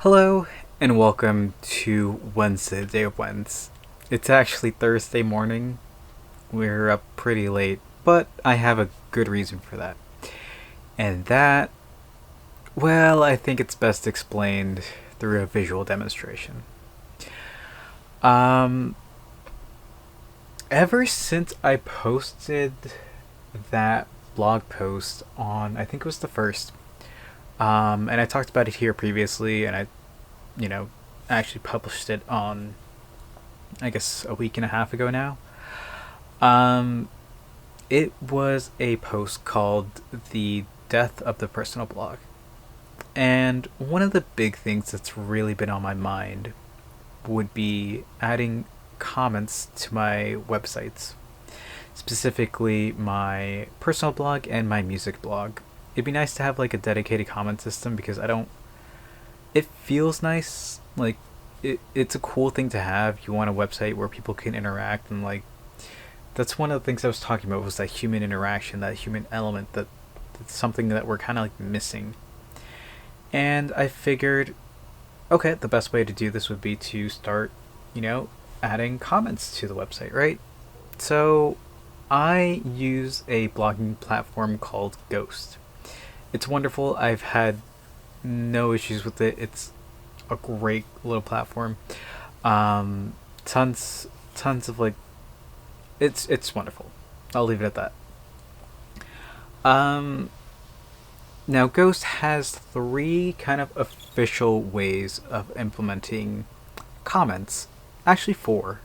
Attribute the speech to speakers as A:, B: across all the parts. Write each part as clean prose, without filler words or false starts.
A: Hello and welcome to Wednesday, Day of Weds. It's actually Thursday morning. We're up pretty late, but I have a good reason for that. And that, well, I think it's best explained through a visual demonstration. Um, Ever since I posted that blog post on, I think it was the first, and I talked about it here previously, and you know, I actually published it on, I guess, a week and a half ago now. Um, it was a post called The Death of the Personal Blog. And one of the big things that's really been on my mind would be adding comments to my websites, specifically my personal blog and my music blog. It'd be nice to have like a dedicated comment system because I don't. It feels nice. Like, it's a cool thing to have. You want a website where people can interact and like. That's one of the things I was talking about was that human interaction, that human element that's something that we're kind of like missing. And I figured, okay, the best way to do this would be to start, adding comments to the website, right? So I use a blogging platform called Ghost. It's wonderful. I've had no issues with it. It's a great little platform. Um, tons of like, it's wonderful. I'll leave it at that. Um, Now Ghost has three kind of official ways of implementing comments. Actually, four.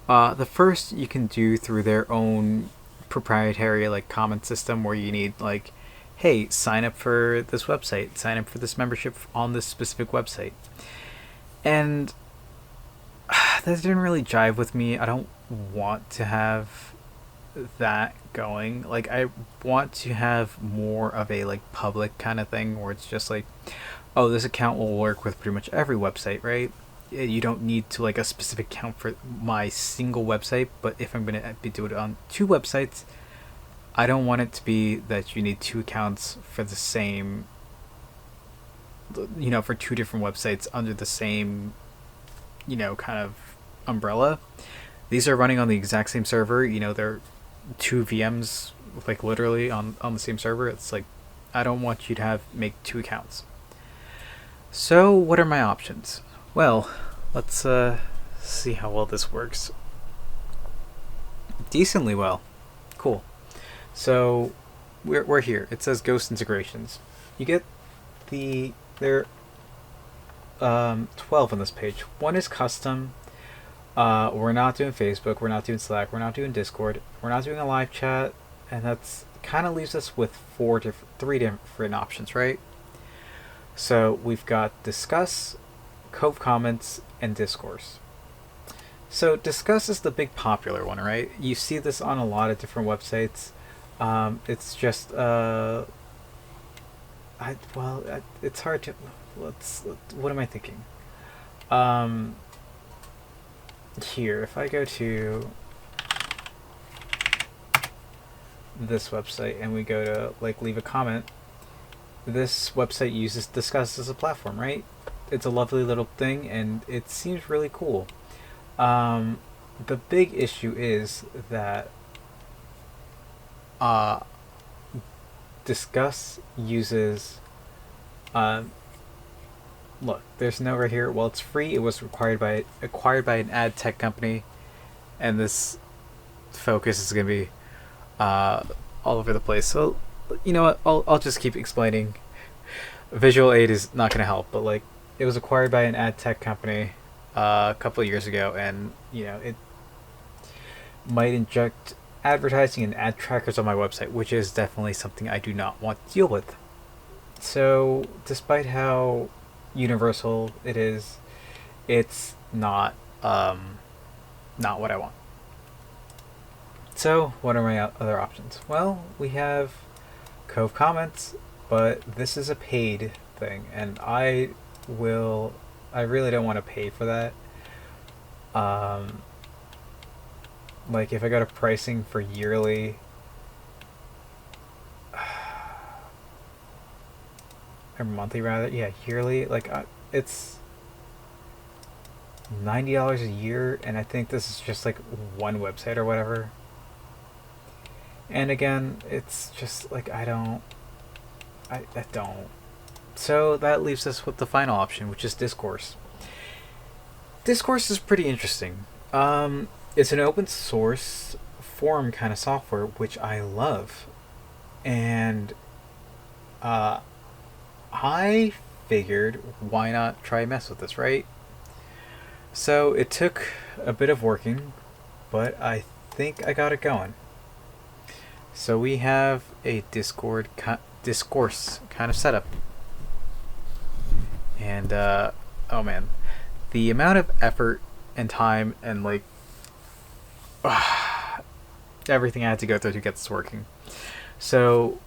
A: The first you can do through their own proprietary like comment system where you need like, hey, sign up for this website, sign up for this membership on this specific website, and that didn't really jive with me. I don't want to have that going. Like, I want to have more of a like public kind of thing where it's just like, oh, this account will work with pretty much every website, right? You don't need to like a specific account for my single website, but if I'm gonna be doing it on two websites, I don't want it to be that you need two accounts for the same, for two different websites under the same, kind of umbrella. These are running on the exact same server. They're two VMs, like literally on the same server. It's like, I don't want you to make two accounts. So what are my options? Well, let's see how well this works. Decently well. Cool. So we're here. It says Ghost integrations. You get there 12 on this page. One is custom. We're not doing Facebook, we're not doing Slack, we're not doing Discord, we're not doing a live chat, and that's kind of leaves us with three different options, right? So we've got Discuss, Cove Comments, and Discourse. So Discuss is the big popular one, right? You see this on a lot of different websites. It's just it's hard to. What am I thinking? Here, if I go to this website and we go to like leave a comment, this website uses Discuss as a platform, right? It's a lovely little thing and it seems really cool. The big issue is that Discuss uses look, there's no right here. Well, it's free. It was acquired by an ad tech company, and this focus is gonna be all over the place. So, you know what? I'll just keep explaining. Visual aid is not gonna help, but like, it was acquired by an ad tech company a couple of years ago, and it might inject advertising and ad trackers on my website, which is definitely something I do not want to deal with. So, despite how universal it is, it's not not what I want. So what are my other options? Well, we have Cove Comments, but this is a paid thing, and I really don't want to pay for that. Like, if I go to pricing for yearly, or monthly rather, yeah, yearly, like it's $90 a year, and I think this is just like one website or whatever. And again, it's just like I don't. So that leaves us with the final option, which is Discourse. Discourse is pretty interesting. It's an open source forum kind of software, which I love, and I figured why not try mess with this, right? So it took a bit of working, but I think I got it going. So we have a Discourse kind of setup, and oh man, the amount of effort and time and like everything I had to go through to get this working. So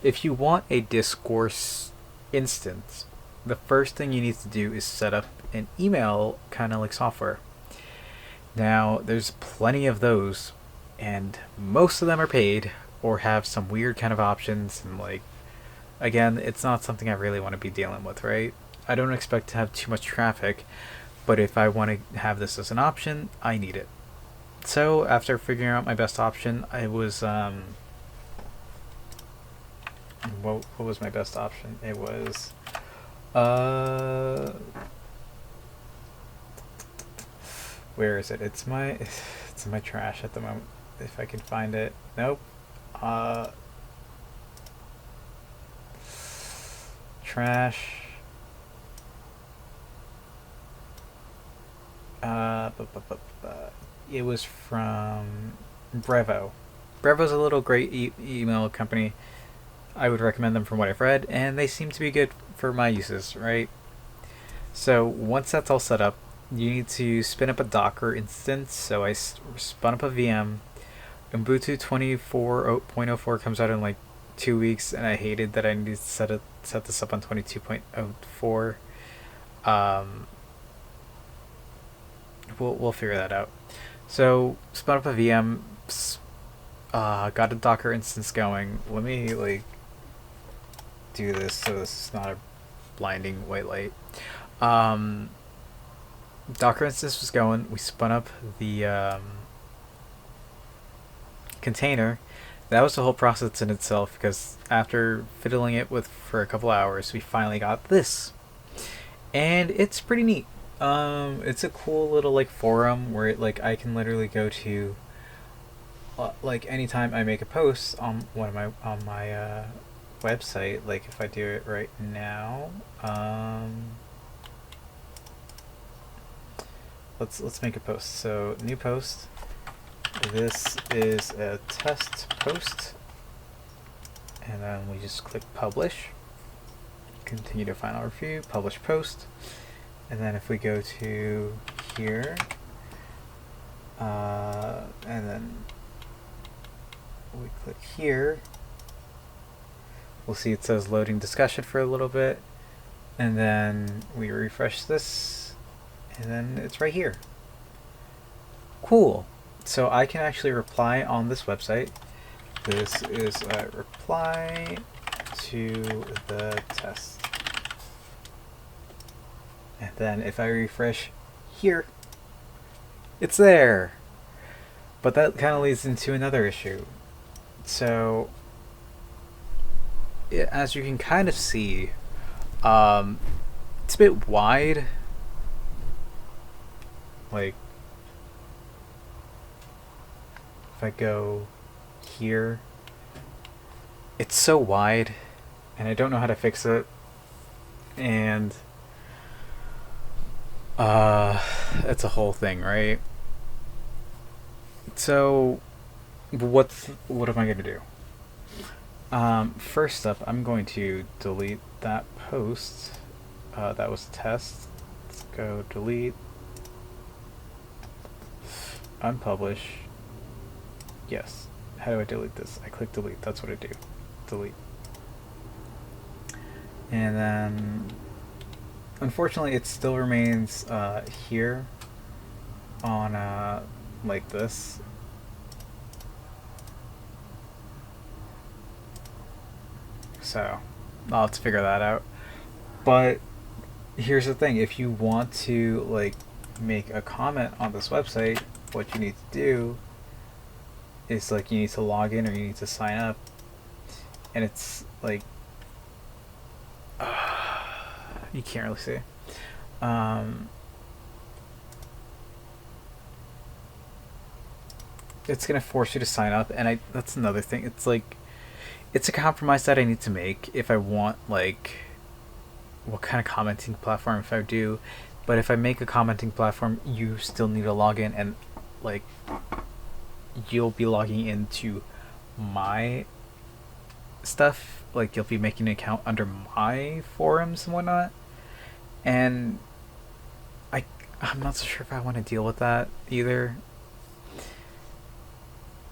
A: if you want a Discourse instance, the first thing you need to do is set up an email kind of like software. Now, there's plenty of those, and most of them are paid or have some weird kind of options. And, like, again, it's not something I really want to be dealing with, right? I don't expect to have too much traffic, but if I want to have this as an option, I need it. So, after figuring out my best option, I was, what was my best option? It was, where is it? It's in my trash at the moment. If I can find it. Nope. Trash. It was from Brevo. Brevo's a little great email company. I would recommend them from what I've read, and they seem to be good for my uses, right? So once that's all set up, you need to spin up a Docker instance. So I spun up a VM. Ubuntu 24.04 comes out in like 2 weeks, and I hated that I needed to set this up on 22.04. We'll figure that out. So spun up a VM, got a Docker instance going. Let me like do this so this is not a blinding white light. Docker instance was going. We spun up the container. That was the whole process in itself, because after fiddling it with for a couple hours, we finally got this, and it's pretty neat. It's a cool little like forum where like I can literally go to like anytime I make a post on my website. Like if I do it right now, let's make a post. So new post. This is a test post, and then we just click publish. Continue to final review. Publish post. And then if we go to here, and then we click here, we'll see it says loading discussion for a little bit, and then we refresh this, and then it's right here. Cool. So I can actually reply on this website. This is a reply to the test. And then if I refresh here, it's there. But that kind of leads into another issue. So, as you can kind of see, it's a bit wide. Like, if I go here, it's so wide, and I don't know how to fix it. And it's a whole thing, right? So what am I going to do? First up, I'm going to delete that post. That was a test. Let's go delete, unpublish. Yes. How do I delete this? I click delete. That's what I do. Delete. And then unfortunately, it still remains here on like this. So I'll have to figure that out. But here's the thing: if you want to like make a comment on this website, what you need to do is like you need to log in or you need to sign up, and it's like you can't really see. Um, it's gonna force you to sign up, and I that's another thing. It's like it's a compromise that I need to make if I want like what kind of commenting platform if I do. But if I make a commenting platform, you still need to log in, and like you'll be logging into my stuff. Like you'll be making an account under my forums and whatnot. And I I'm not so sure if I want to deal with that either.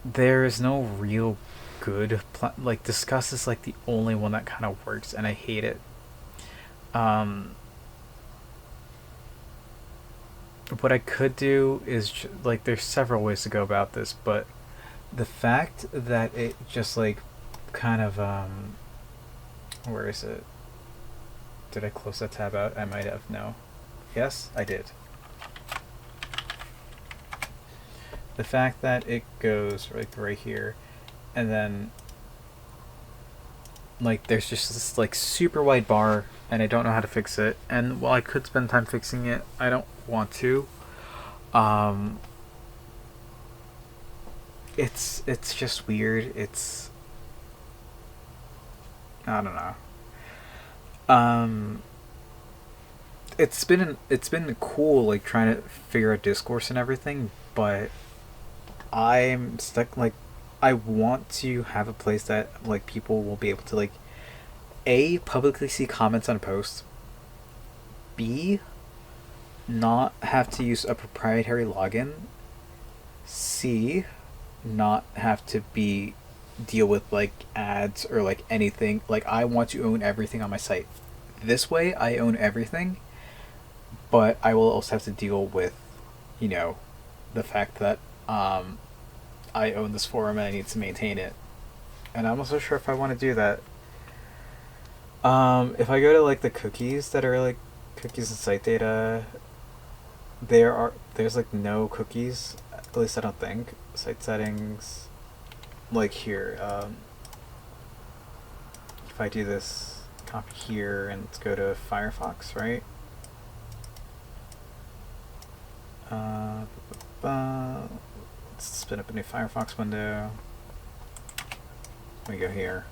A: There is no real good like Discuss is like the only one that kind of works, and I hate it. Um, what I could do is like there's several ways to go about this, but the fact that it just like kind of where is it? Did I close that tab out? I might have. No. Yes, I did. The fact that it goes like right here, and then like there's just this like super wide bar, and I don't know how to fix it. And while I could spend time fixing it, I don't want to. Um, it's just weird. It's I don't know. Um, it's been cool like trying to figure out discourse and everything, but I'm stuck. Like, I want to have a place that like people will be able to like a publicly see comments on posts, b not have to use a proprietary login, c not have to be deal with like ads or like anything. Like I want to own everything on my site. This way, I own everything, but I will also have to deal with, you know, the fact that I own this forum and I need to maintain it. And I'm also sure if I want to do that. If I go to like the cookies that are like cookies and site data, there's like no cookies. At least I don't think. Site settings, like here. If I do this, copy here, and let's go to Firefox, right? Uh, let's spin up a new Firefox window. Let me go here.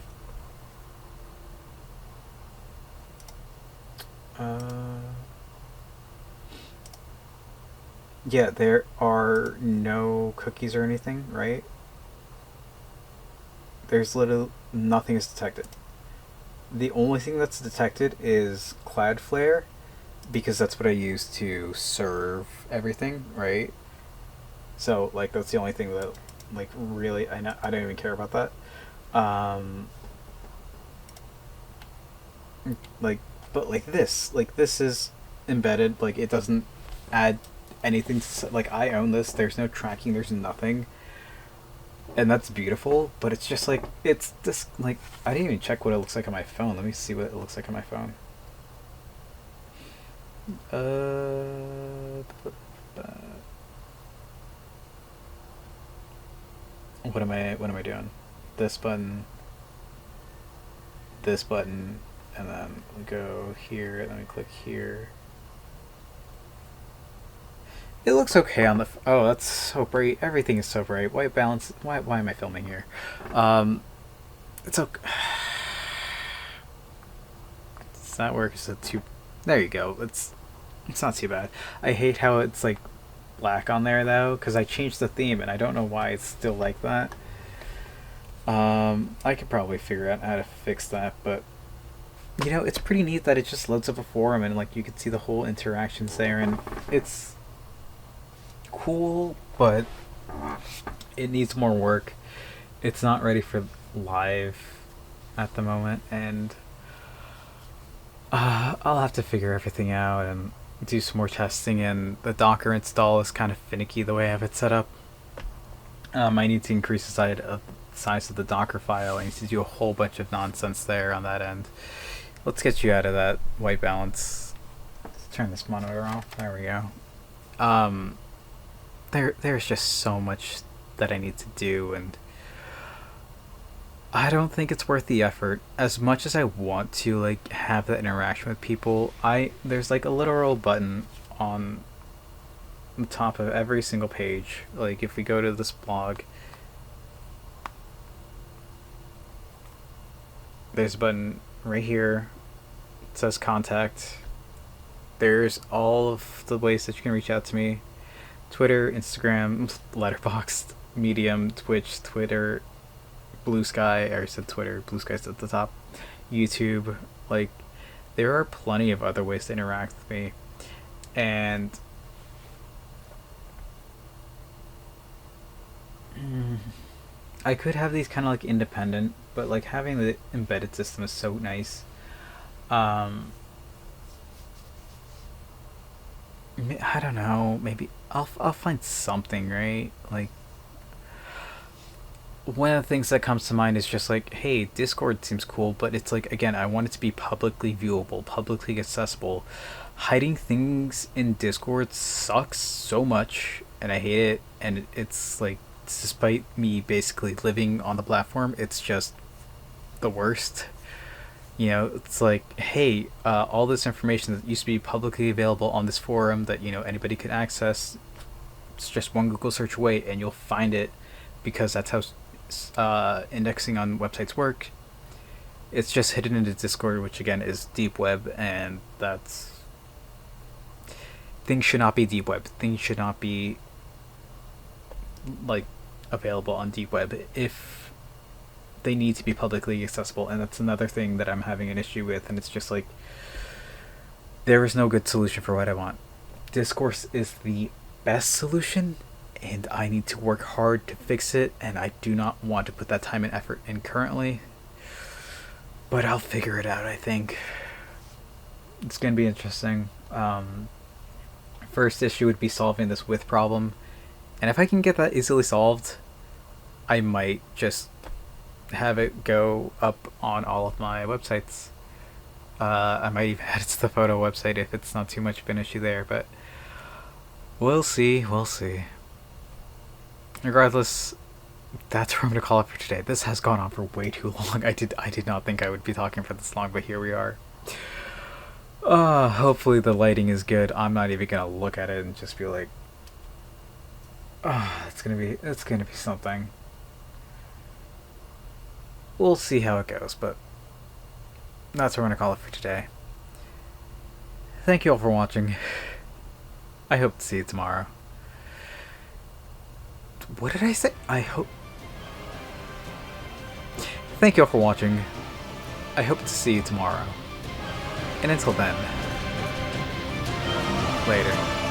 A: Yeah, there are no cookies or anything, right? There's literally nothing is detected. The only thing that's detected is Cloudflare, because that's what I use to serve everything, right? So like that's the only thing that like really I don't even care about that. Um, like but like this is embedded. Like it doesn't add anything to like I own this. There's no tracking. There's nothing. And that's beautiful, but it's just like it's this like I didn't even check what it looks like on my phone. Let me see what it looks like on my phone. What am I doing? This button, and then we go here, and then we click here. It looks okay on the. Oh, that's so bright. Everything is so bright. White balance. Why am I filming here? It's okay. Does that work? Is it too? There you go. It's not too bad. I hate how it's like black on there though, because I changed the theme and I don't know why it's still like that. I could probably figure out how to fix that, but you know, it's pretty neat that it just loads up a forum and like you can see the whole interactions there, and it's cool, but it needs more work. It's not ready for live at the moment, and I'll have to figure everything out and do some more testing. And the Docker install is kind of finicky the way I have it set up. I need to increase the size of the Docker file. I need to do a whole bunch of nonsense there on that end. Let's get you out of that white balance. turn this monitor off. There we go. There's just so much that I need to do, and I don't think it's worth the effort. As much as I want to like have that interaction with people, there's like a literal button on the top of every single page. Like if we go to this blog, there's a button right here. It says contact. There's all of the ways that you can reach out to me: Twitter, Instagram, Letterboxd, Medium, Twitch, Twitter, Blue Sky. I already said Twitter. Blue Sky's at the top. YouTube. Like, there are plenty of other ways to interact with me, and I could have these kind of like independent, but like having the embedded system is so nice. I don't know. Maybe I'll find something, right? Like, one of the things that comes to mind is just like, hey, Discord seems cool, but it's like, again, I want it to be publicly viewable, publicly accessible. Hiding things in Discord sucks so much, and I hate it. And it's like, despite me basically living on the platform, it's just the worst. You know, it's like, hey, all this information that used to be publicly available on this forum that, you know, anybody could access, it's just one Google search away and you'll find it, because that's how indexing on websites work. It's just hidden into Discord, which again is deep web, and that's, things should not be deep web. Things should not be like available on deep web if they need to be publicly accessible. And that's another thing that I'm having an issue with, and it's just like, there is no good solution for what I want. Discourse is the best solution, and I need to work hard to fix it, and I do not want to put that time and effort in currently, but I'll figure it out. I think it's gonna be interesting. First issue would be solving this with problem, and if I can get that easily solved, I might just have it go up on all of my websites. I might even add it to the photo website if it's not too much of an issue there, but we'll see. Regardless, that's where I'm gonna call it for today. This has gone on for way too long. I did not think I would be talking for this long, but here we are. Hopefully the lighting is good. I'm not even gonna look at it and just be like, it's gonna be something. We'll see how it goes, but that's what we're gonna call it for today. Thank you all for watching. I hope to see you tomorrow. What did I say? I hope... Thank you all for watching. I hope to see you tomorrow. And until then, later.